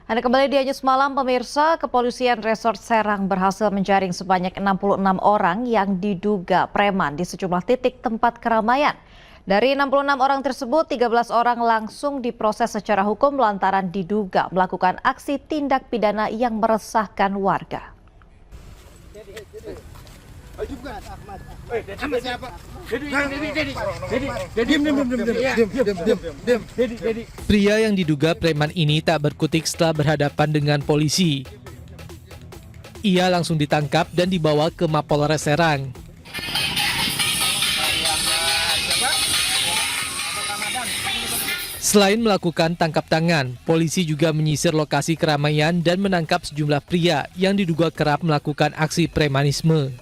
Anda kembali di News Malam, pemirsa. Kepolisian Resort Serang berhasil menjaring sebanyak 66 orang yang diduga preman di sejumlah titik tempat keramaian. Dari 66 orang tersebut, 13 orang langsung diproses secara hukum lantaran diduga melakukan aksi tindak pidana yang meresahkan warga. Pria yang diduga preman ini tak berkutik setelah berhadapan dengan polisi. Ia langsung ditangkap dan dibawa ke Mapolres Serang. Selain melakukan tangkap tangan, polisi juga menyisir lokasi keramaian dan menangkap sejumlah pria yang diduga kerap melakukan aksi premanisme.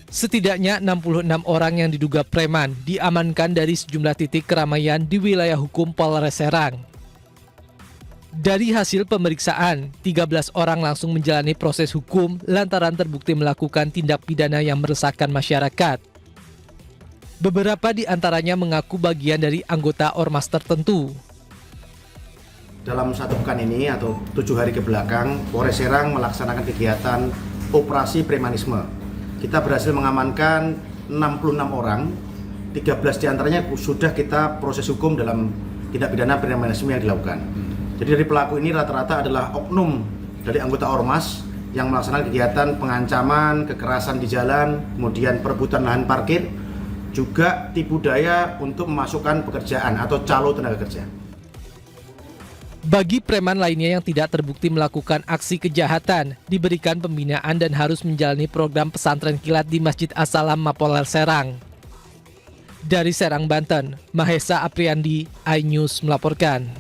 Setidaknya 66 orang yang diduga preman diamankan dari sejumlah titik keramaian di wilayah hukum Polres Serang. Dari hasil pemeriksaan, 13 orang langsung menjalani proses hukum lantaran terbukti melakukan tindak pidana yang meresahkan masyarakat. Beberapa di antaranya mengaku bagian dari anggota ormas tertentu. Dalam satu pekan ini atau 7 hari ke belakang, Polres Serang melaksanakan kegiatan operasi premanisme. Kita berhasil mengamankan 66 orang, 13 diantaranya sudah kita proses hukum dalam tindak pidana premanisme yang dilakukan. Jadi dari pelaku ini rata-rata adalah oknum dari anggota ormas yang melaksanakan kegiatan pengancaman, kekerasan di jalan, kemudian perebutan lahan parkir, juga tipu daya untuk memasukkan pekerjaan atau calo tenaga kerja. Bagi preman lainnya yang tidak terbukti melakukan aksi kejahatan, diberikan pembinaan dan harus menjalani program pesantren kilat di Masjid As-Salam Mapolres Serang. Dari Serang, Banten, Mahesa Apriandi, iNews melaporkan.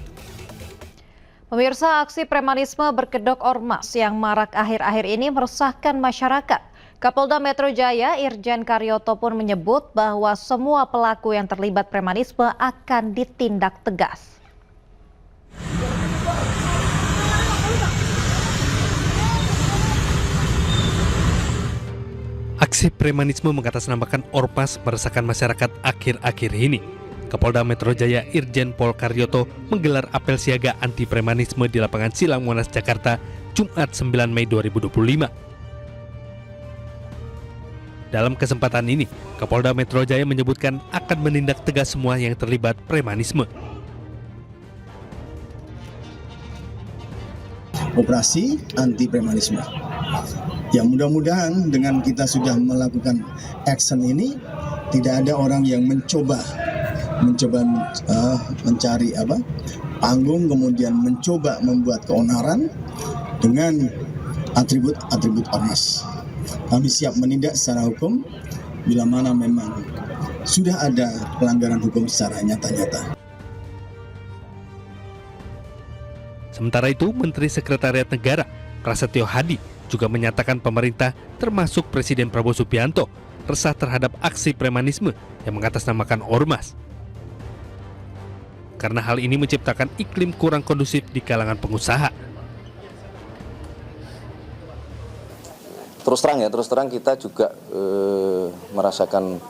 Pemirsa, aksi premanisme berkedok ormas yang marak akhir-akhir ini meresahkan masyarakat. Kapolda Metro Jaya Irjen Karyoto pun menyebut bahwa semua pelaku yang terlibat premanisme akan ditindak tegas. Aksi premanisme mengatasnamakan ormas meresahkan masyarakat akhir-akhir ini. Kapolda Metro Jaya Irjen Pol Karyoto menggelar apel siaga anti premanisme di lapangan Silang Monas, Jakarta, Jumat 9 Mei 2025. Dalam kesempatan ini, Kapolda Metro Jaya menyebutkan akan menindak tegas semua yang terlibat premanisme. Operasi anti premanisme. Ya, mudah-mudahan dengan kita sudah melakukan action ini tidak ada orang yang mencoba mencari panggung, kemudian mencoba membuat keonaran dengan atribut-atribut ormas. Kami siap menindak secara hukum bila mana memang sudah ada pelanggaran hukum secara nyata-nyata. Sementara itu, Menteri Sekretariat Negara Prasetyo Hadi juga menyatakan pemerintah termasuk Presiden Prabowo Subianto resah terhadap aksi premanisme yang mengatasnamakan ormas. Karena hal ini menciptakan iklim kurang kondusif di kalangan pengusaha. Terus terang kita juga merasakan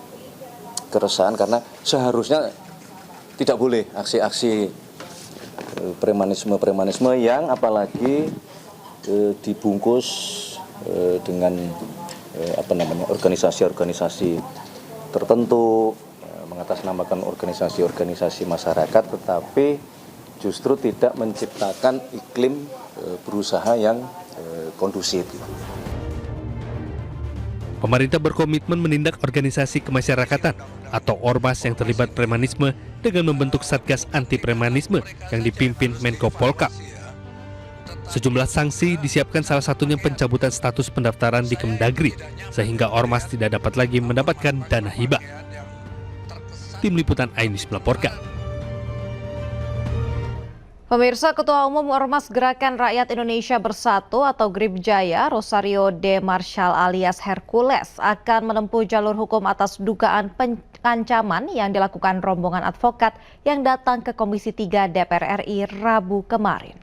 keresahan karena seharusnya tidak boleh aksi-aksi premanisme yang apalagi dibungkus dengan organisasi-organisasi tertentu, mengatasnamakan organisasi-organisasi masyarakat, tetapi justru tidak menciptakan iklim berusaha yang kondusif. Pemerintah berkomitmen menindak organisasi kemasyarakatan atau ormas yang terlibat premanisme dengan membentuk Satgas Anti Premanisme yang dipimpin Menko Polkam. Sejumlah sanksi disiapkan, salah satunya pencabutan status pendaftaran di Kemdagri, sehingga ormas tidak dapat lagi mendapatkan dana hibah. Tim Liputan iNews melaporkan. Pemirsa, Ketua Umum Ormas Gerakan Rakyat Indonesia Bersatu atau GRIP Jaya, Rosario D. Marshall alias Hercules, akan menempuh jalur hukum atas dugaan pengancaman yang dilakukan rombongan advokat yang datang ke Komisi 3 DPR RI Rabu kemarin.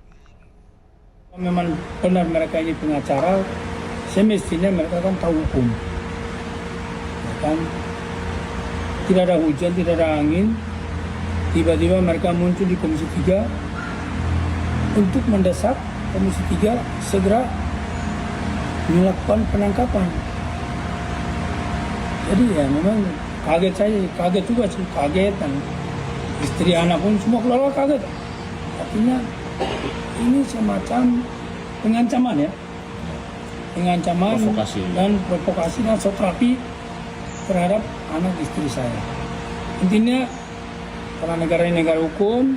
Memang benar mereka ini pengacara, semestinya mereka kan tahu hukum. Ya kan? Tidak ada hujan, tidak ada angin, tiba-tiba mereka muncul di Komisi 3 untuk mendesak Komisi 3 segera melakukan penangkapan. Jadi ya memang kaget juga sih, kaget, dan istri anak pun semua keluarga kaget. Artinya ini semacam pengancaman ya, pengancaman dan provokasi dan terapi terhadap anak istri saya. Intinya karena negara ini negara hukum,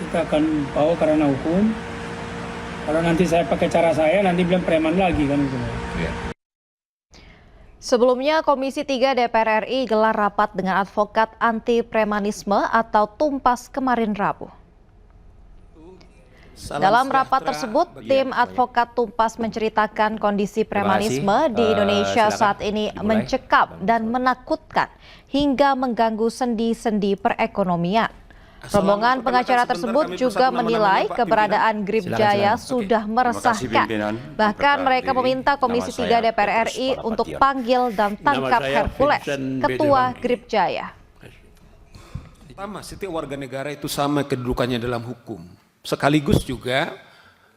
kita akan bawa karena hukum. Kalau nanti saya pakai cara saya, nanti bilang preman lagi kan gitu. Sebelumnya, Komisi 3 DPR RI gelar rapat dengan advokat anti premanisme atau Tumpas kemarin Rabu. Dalam rapat tersebut, tim advokat Tumpas menceritakan kondisi premanisme di Indonesia saat ini mencekam dan menakutkan hingga mengganggu sendi-sendi perekonomian. Rombongan pengacara tersebut juga menilai keberadaan Grip Jaya sudah meresahkan. Bahkan mereka meminta Komisi 3 DPR RI untuk panggil dan tangkap Hercules, Ketua Grip Jaya. Pertama, setiap warga negara itu sama kedudukannya dalam hukum. Sekaligus juga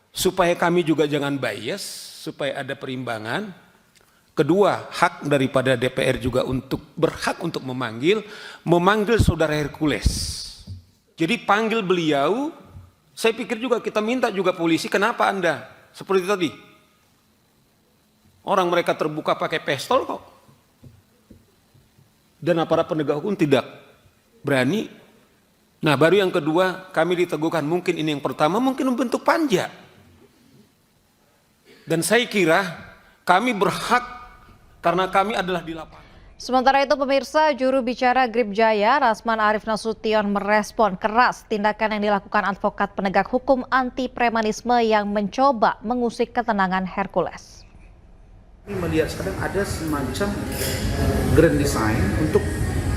supaya kami juga jangan bias, supaya ada perimbangan. Kedua, hak daripada DPR juga untuk berhak untuk memanggil saudara Hercules. Jadi panggil beliau, saya pikir juga kita minta juga polisi, kenapa Anda seperti tadi? Orang mereka terbuka pakai pistol kok. Dan aparat penegak hukum tidak berani. Nah baru yang kedua, kami diteguhkan, mungkin ini yang pertama, mungkin membentuk panja. Dan saya kira kami berhak karena kami adalah di lapangan. Sementara itu pemirsa, juru bicara Grip Jaya, Rasman Arif Nasution merespon keras tindakan yang dilakukan advokat penegak hukum anti premanisme yang mencoba mengusik ketenangan Hercules. Kami melihat sekarang ada semacam grand design untuk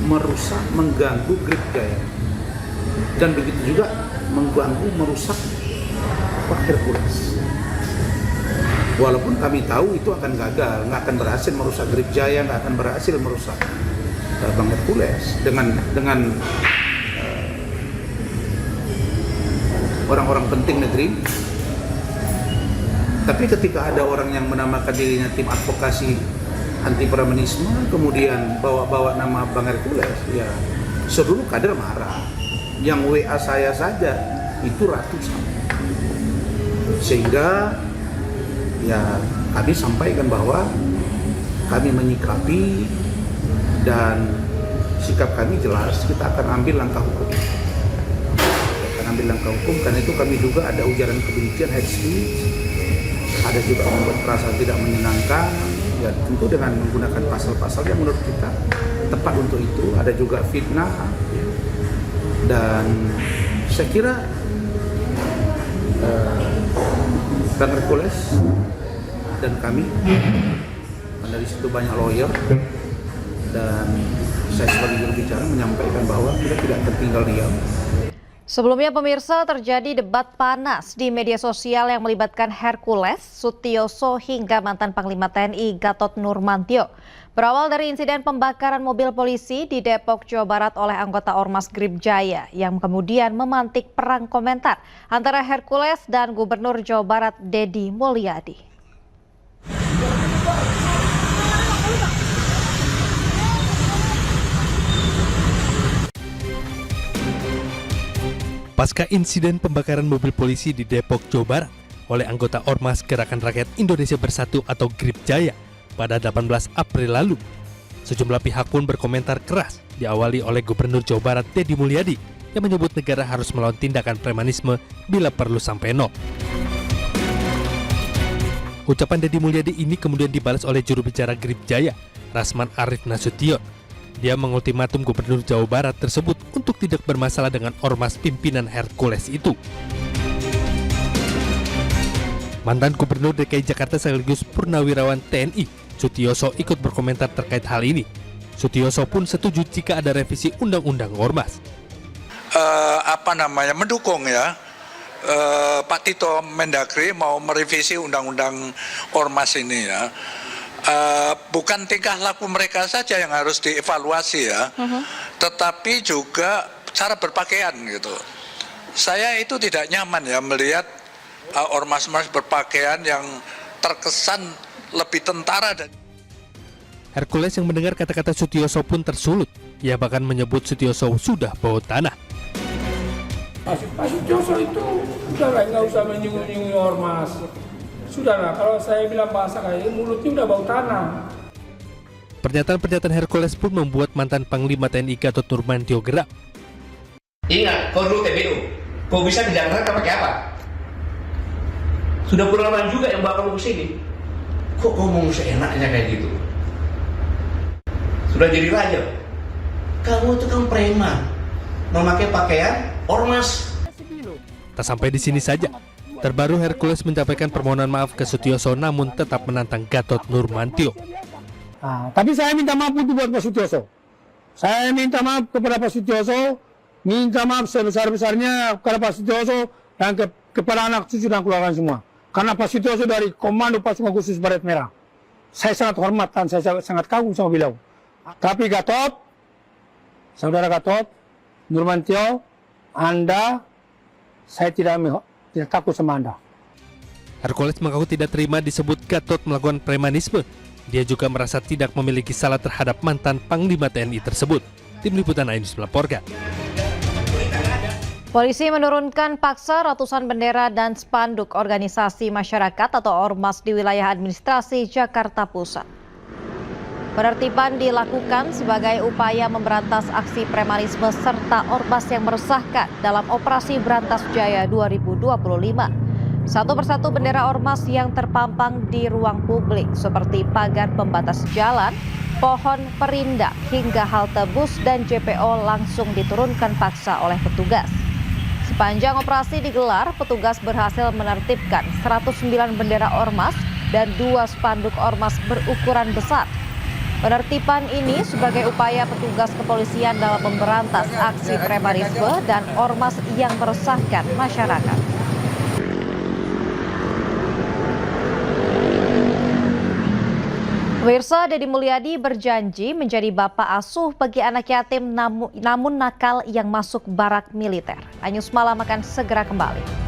merusak, mengganggu Grip Jaya. Dan begitu juga mengganggu, merusak Pak Hercules. Walaupun kami tahu itu akan gagal, nggak akan berhasil merusak Grip Jaya, nggak akan berhasil merusak Bang Hercules dengan orang-orang penting negeri. Tapi ketika ada orang yang menamakan dirinya tim advokasi anti premanisme, kemudian bawa-bawa nama Bang Hercules, ya seluruh kader marah. Yang WA saya saja itu ratusan. Sehingga ya kami sampaikan bahwa kami menyikapi dan sikap kami jelas, kita akan ambil langkah hukum. Kita akan ambil langkah hukum karena itu kami juga ada ujaran kebencian, hate speech, ada juga membuat perasaan tidak menyenangkan, ya tentu dengan menggunakan pasal-pasal yang menurut kita tepat untuk itu, ada juga fitnah, dan saya kira Bang Hercules dan kami, dari situ banyak lawyer, dan saya sebagai juru bicara menyampaikan bahwa kita tidak tertinggal diam. Sebelumnya pemirsa, terjadi debat panas di media sosial yang melibatkan Hercules, Sutioso hingga mantan Panglima TNI Gatot Nurmantio. Berawal dari insiden pembakaran mobil polisi di Depok, Jawa Barat oleh anggota Ormas Grip Jaya yang kemudian memantik perang komentar antara Hercules dan Gubernur Jawa Barat Deddy Mulyadi. Pasca insiden pembakaran mobil polisi di Depok, Jawa Barat oleh anggota Ormas Gerakan Rakyat Indonesia Bersatu atau Grip Jaya pada 18 April lalu, sejumlah pihak pun berkomentar keras, diawali oleh Gubernur Jawa Barat Deddy Mulyadi yang menyebut negara harus melawan tindakan premanisme bila perlu sampai nol. Ucapan Deddy Mulyadi ini kemudian dibalas oleh juru bicara Grip Jaya, Rasman Arif Nasution. Dia mengultimatum Gubernur Jawa Barat tersebut untuk tidak bermasalah dengan ormas pimpinan Hercules itu. Mantan Gubernur DKI Jakarta sekaligus Purnawirawan TNI, Sutioso ikut berkomentar terkait hal ini. Sutioso pun setuju jika ada revisi Undang-Undang Ormas. Mendukung ya. Pak Tito Mendagri mau merevisi Undang-Undang Ormas ini ya. Bukan tingkah laku mereka saja yang harus dievaluasi ya, tetapi juga cara berpakaian gitu. Saya itu tidak nyaman ya melihat ormas-ormas berpakaian yang terkesan lebih tentara dan Hercules yang mendengar kata-kata Sutioso pun tersulut. Ia bahkan menyebut Sutioso sudah bawa tanah. Pak Sutioso itu udahlah, nggak usah menyinggung-nyinggung ormas. Sudahlah, kalau saya bilang bahasa kayak mulutnya udah bau tanah. Pernyataan-pernyataan Hercules pun membuat mantan Panglima TNI Gatot Nurmantio geram. Ingat, kau dulu TBU, kau bisa ke Jakarta pakai apa? Sudah pengalaman juga yang bawa kamu ke sini. Kok ngomong seenaknya kayak gitu? Sudah jadi raja. Kamu itu kan preman, memakai pakaian ormas. Tak sampai di sini saja. Terbaru Hercules menyampaikan permohonan maaf ke Sutioso namun tetap menantang Gatot Nurmantio. Tapi saya minta maaf untuk buat Pak Sutioso. Saya minta maaf kepada Pak Sutioso, minta maaf sebesar-besarnya kepada Pak Sutioso dan kepada anak cucu dan keluarga semua. Karena Pak Sutioso dari Komando Pasukan Khusus Baret Merah. Saya sangat hormat dan saya sangat kagum sama beliau. Tapi Gatot, saudara Gatot, Nurmantio, Anda, saya tidak takut sama Anda. Hercules mengaku tidak terima disebut Gatot melakukan premanisme. Dia juga merasa tidak memiliki salah terhadap mantan Panglima TNI tersebut. Tim Liputan Ainus melaporkan. Polisi menurunkan paksa ratusan bendera dan spanduk organisasi masyarakat atau ormas di wilayah administrasi Jakarta Pusat. Penertiban dilakukan sebagai upaya memberantas aksi premanisme serta ormas yang meresahkan dalam Operasi Berantas Jaya 2025. Satu persatu bendera ormas yang terpampang di ruang publik seperti pagar pembatas jalan, pohon perindak hingga halte bus dan JPO langsung diturunkan paksa oleh petugas. Sepanjang operasi digelar, petugas berhasil menertibkan 109 bendera ormas dan 2 spanduk ormas berukuran besar. Penertiban ini sebagai upaya petugas kepolisian dalam memberantas aksi premanisme dan ormas yang meresahkan masyarakat. Pemirsa, Deddy Mulyadi berjanji menjadi bapak asuh bagi anak yatim namun nakal yang masuk barak militer. Anyus Malam akan segera kembali.